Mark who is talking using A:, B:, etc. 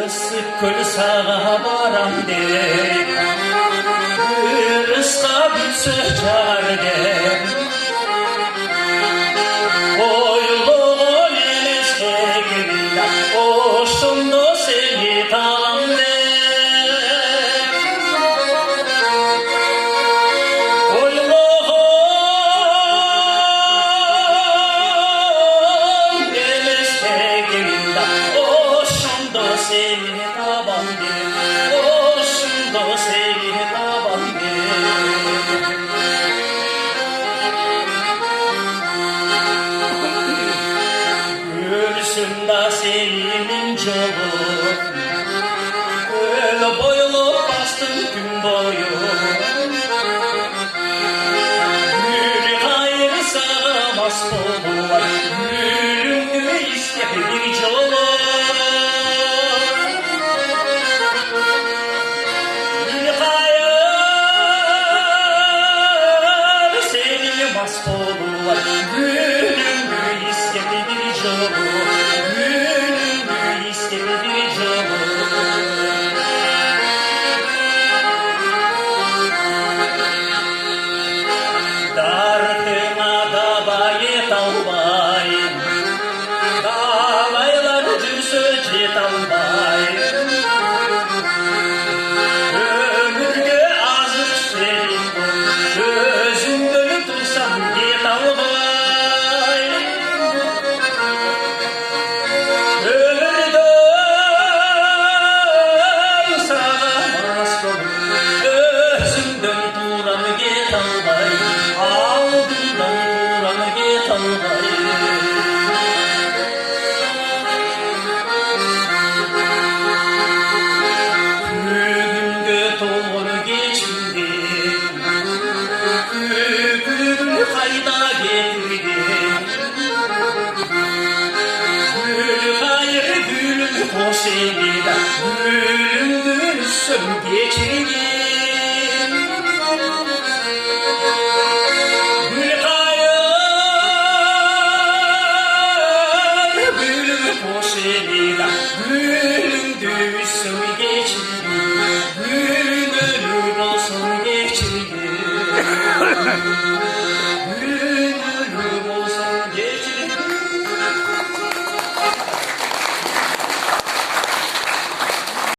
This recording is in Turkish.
A: ısık kөл sağa varam de ırıska bütse çarde oyluğun elesteginde oşumdu seni talamde seni tabandı, oşumda seni tabandı. Göğsümde senin çoluk, öyle boylu bastım gün boyu. Gül hayır sağlamaz kolu var, gülümü işte bir çoluk. Maskolu var, gülümü istedi bir çoluk, gülümü istedi bir çoluk. Dartına da bayet albayım, dağlaylar cüsü cet albayım. Ömürge azık senin bu, gözümde kayda getirdim. Gül hayır gül hoş eyle, gülüm gülsün geçirdim. Gül hayır gülüm hoş eyle, gülüm gülsün geçirdim. Gül gül olsun geçirdim.